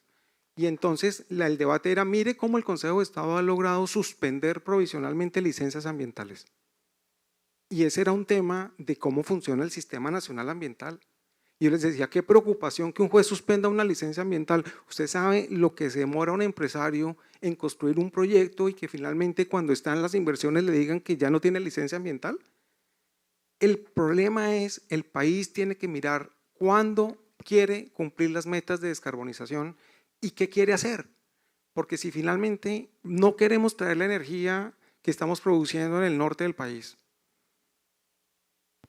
Y entonces el debate era, mire cómo el Consejo de Estado ha logrado suspender provisionalmente licencias ambientales. Y ese era un tema de cómo funciona el Sistema Nacional Ambiental. Y yo les decía, qué preocupación que un juez suspenda una licencia ambiental. Usted sabe lo que se demora un empresario en construir un proyecto y que finalmente cuando están las inversiones le digan que ya no tiene licencia ambiental. El problema es, el país tiene que mirar cuándo quiere cumplir las metas de descarbonización y qué quiere hacer. Porque si finalmente no queremos traer la energía que estamos produciendo en el norte del país,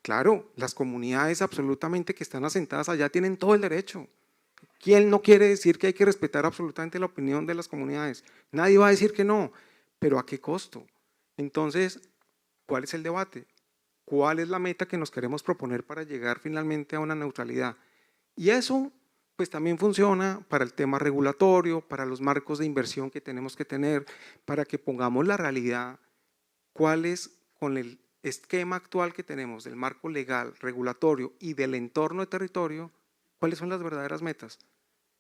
claro, las comunidades absolutamente que están asentadas allá tienen todo el derecho. ¿Quién no quiere decir que hay que respetar absolutamente la opinión de las comunidades? Nadie va a decir que no, pero ¿a qué costo? Entonces, ¿cuál es el debate? ¿Cuál es la meta que nos queremos proponer para llegar finalmente a una neutralidad? Y eso pues también funciona para el tema regulatorio, para los marcos de inversión que tenemos que tener, para que pongamos la realidad, cuál es con el esquema actual que tenemos del marco legal, regulatorio y del entorno de territorio, cuáles son las verdaderas metas.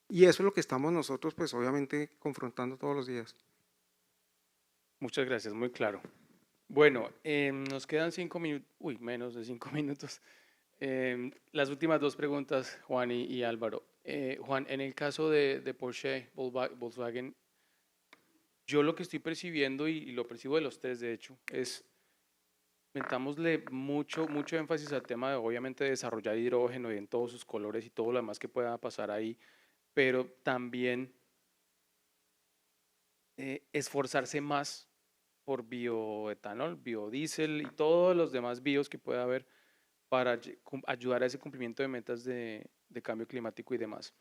Y eso es lo que estamos nosotros pues obviamente confrontando todos los días. Muchas gracias, muy claro. Bueno, nos quedan 5 minutos, menos de 5 minutos. Las últimas dos preguntas, Juan y Álvaro. Juan, en el caso de Porsche, Volkswagen, yo lo que estoy percibiendo y lo percibo de los tres, de hecho, es metámosle mucho énfasis al tema de obviamente desarrollar hidrógeno y en todos sus colores y todo lo demás que pueda pasar ahí, pero también esforzarse más por bioetanol, biodiesel y todos los demás bios que pueda haber para ayudar a ese cumplimiento de metas de cambio climático y demás.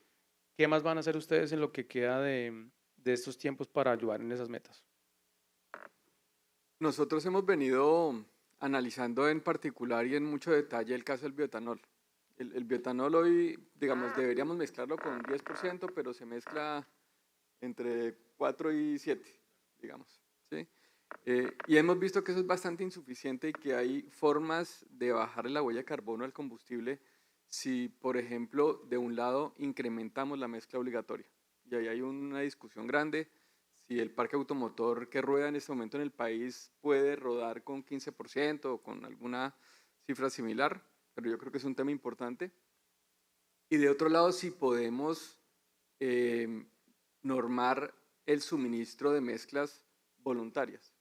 ¿Qué más van a hacer ustedes en lo que queda de estos tiempos para ayudar en esas metas? Nosotros hemos venido analizando en particular y en mucho detalle el caso del bioetanol. El bioetanol hoy, digamos, deberíamos mezclarlo con 10%, pero se mezcla entre 4 y 7, digamos, ¿sí? Y hemos visto que eso es bastante insuficiente y que hay formas de bajarle la huella de carbono al combustible si, por ejemplo, de un lado incrementamos la mezcla obligatoria. Y ahí hay una discusión grande si el parque automotor que rueda en este momento en el país puede rodar con 15% o con alguna cifra similar, pero yo creo que es un tema importante. Y de otro lado, si podemos normar el suministro de mezclas voluntarias.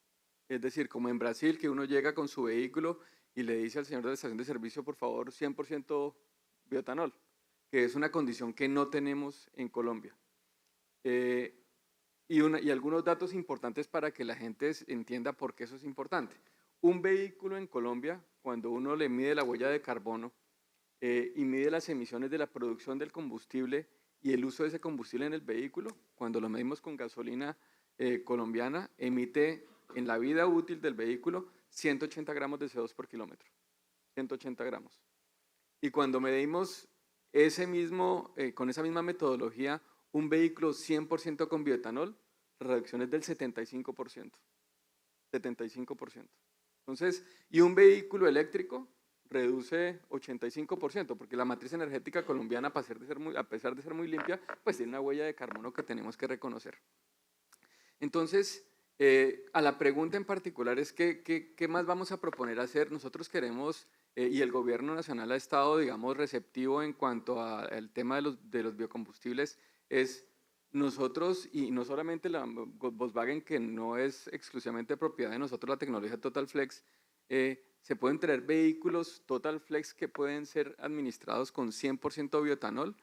Es decir, como en Brasil, que uno llega con su vehículo y le dice al señor de la estación de servicio, por favor, 100% bioetanol, que es una condición que no tenemos en Colombia. Y algunos datos importantes para que la gente entienda por qué eso es importante. Un vehículo en Colombia, cuando uno le mide la huella de carbono y mide las emisiones de la producción del combustible y el uso de ese combustible en el vehículo, cuando lo medimos con gasolina colombiana, emite en la vida útil del vehículo 180 gramos de CO2 por kilómetro. 180 gramos. Y cuando medimos con esa misma metodología un vehículo 100% con bioetanol, la reducción es del 75%. 75%. Entonces, y un vehículo eléctrico reduce 85%, porque la matriz energética colombiana, a pesar de ser muy limpia, pues tiene una huella de carbono que tenemos que reconocer. Entonces, a la pregunta en particular es ¿qué más vamos a proponer hacer? Nosotros queremos, y el gobierno nacional ha estado, digamos, receptivo en cuanto al tema de los biocombustibles, es nosotros, y no solamente la Volkswagen, que no es exclusivamente propiedad de nosotros, la tecnología Total Flex, se pueden traer vehículos Total Flex que pueden ser administrados con 100% bioetanol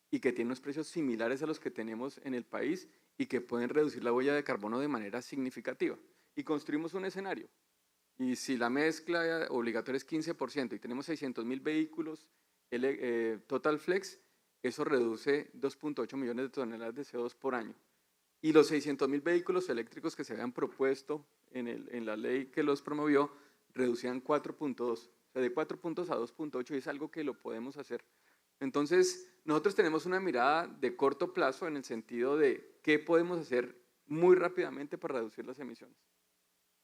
y que tienen unos precios similares a los que tenemos en el país y que pueden reducir la huella de carbono de manera significativa. Y construimos un escenario. Y si la mezcla obligatoria es 15% y tenemos 600.000 vehículos Total Flex, eso reduce 2.8 millones de toneladas de CO2 por año. Y los 600.000 vehículos eléctricos que se habían propuesto en la ley que los promovió, reducían 4.2. O sea, de 4 puntos a 2.8 es algo que lo podemos hacer. Entonces, nosotros tenemos una mirada de corto plazo en el sentido de qué podemos hacer muy rápidamente para reducir las emisiones.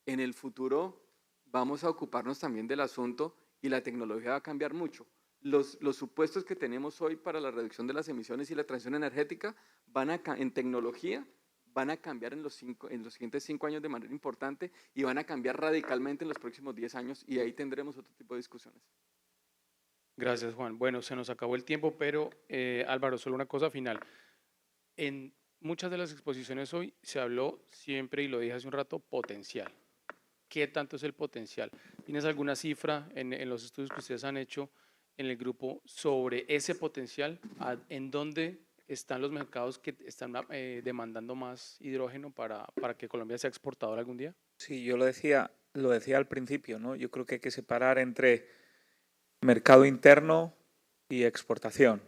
En el futuro vamos a ocuparnos también del asunto y la tecnología va a cambiar mucho. los supuestos que tenemos hoy para la reducción de las emisiones y la transición energética en tecnología van a cambiar en los siguientes 5 años de manera importante y van a cambiar radicalmente en los próximos 10 años y ahí tendremos otro tipo de discusiones. Gracias, Juan. Bueno, se nos acabó el tiempo, pero Álvaro, solo una cosa final. En muchas de las exposiciones hoy se habló siempre, y lo dije hace un rato, potencial. ¿Qué tanto es el potencial? ¿Tienes alguna cifra en los estudios que ustedes han hecho en el grupo sobre ese potencial? ¿En dónde están los mercados que están demandando más hidrógeno para que Colombia sea exportadora algún día? Sí, yo lo decía al principio, ¿no? Yo creo que hay que separar entre mercado interno y exportación.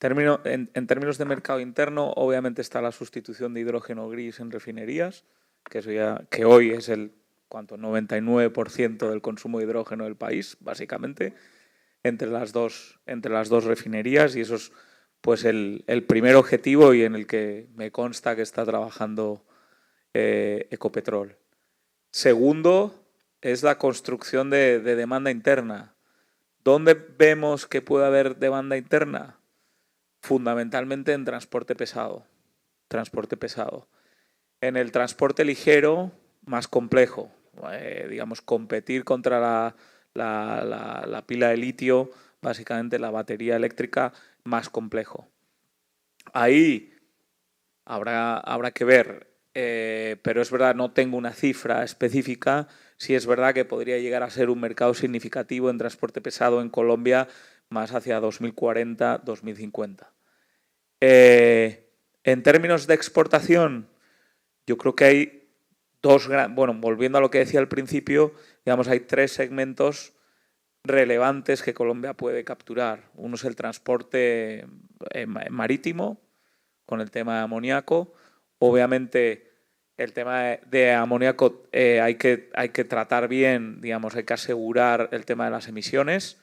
En términos de mercado interno, obviamente está la sustitución de hidrógeno gris en refinerías, que hoy es el 99% del consumo de hidrógeno del país, básicamente, entre las dos refinerías, y eso es pues el primer objetivo y en el que me consta que está trabajando Ecopetrol. Segundo, es la construcción de demanda interna. ¿Dónde vemos que puede haber demanda interna? Fundamentalmente en transporte pesado. En el transporte ligero, más complejo. Digamos, competir contra la pila de litio, básicamente la batería eléctrica, más complejo. Ahí habrá que ver, pero es verdad, no tengo una cifra específica. Sí es verdad que podría llegar a ser un mercado significativo en transporte pesado en Colombia más hacia 2040, 2050. En términos de exportación, yo creo que hay volviendo a lo que decía al principio, digamos, hay 3 segmentos relevantes que Colombia puede capturar. Uno es el transporte marítimo, con el tema de amoníaco. Obviamente, el tema de amoníaco hay que tratar bien, digamos, hay que asegurar el tema de las emisiones.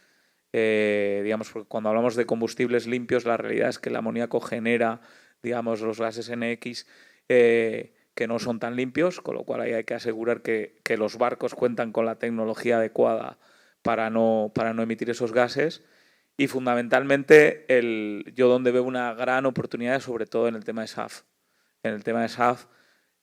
Digamos, porque cuando hablamos de combustibles limpios, la realidad es que el amoníaco genera, digamos, los gases NX que no son tan limpios, con lo cual ahí hay que asegurar que los barcos cuentan con la tecnología adecuada para no emitir esos gases. Y fundamentalmente, yo donde veo una gran oportunidad es sobre todo en el tema de SAF. En el tema de SAF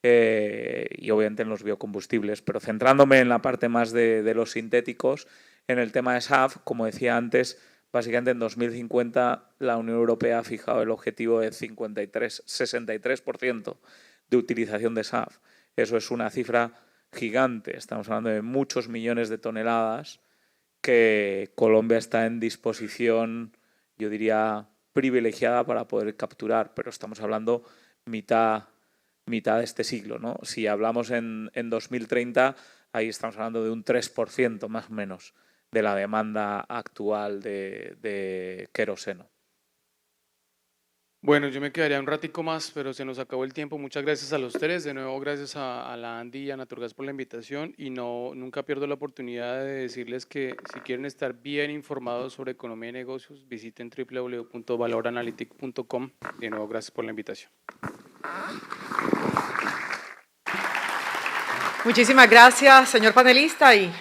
y obviamente en los biocombustibles. Pero centrándome en la parte más de los sintéticos, en el tema de SAF, como decía antes, básicamente en 2050 la Unión Europea ha fijado el objetivo de 63% de utilización de SAF. Eso es una cifra gigante. Estamos hablando de muchos millones de toneladas que Colombia está en disposición, yo diría, privilegiada para poder capturar, pero estamos hablando mitad de este siglo, ¿no? Si hablamos en 2030, ahí estamos hablando de un 3% más o menos de la demanda actual de queroseno. Bueno, yo me quedaría un ratico más, pero se nos acabó el tiempo. Muchas gracias a los 3. De nuevo, gracias a la Andy y a Naturgas por la invitación. Y nunca pierdo la oportunidad de decirles que si quieren estar bien informados sobre economía y negocios, visiten www.valoranalytic.com. De nuevo, gracias por la invitación. Muchísimas gracias, señor panelista. Y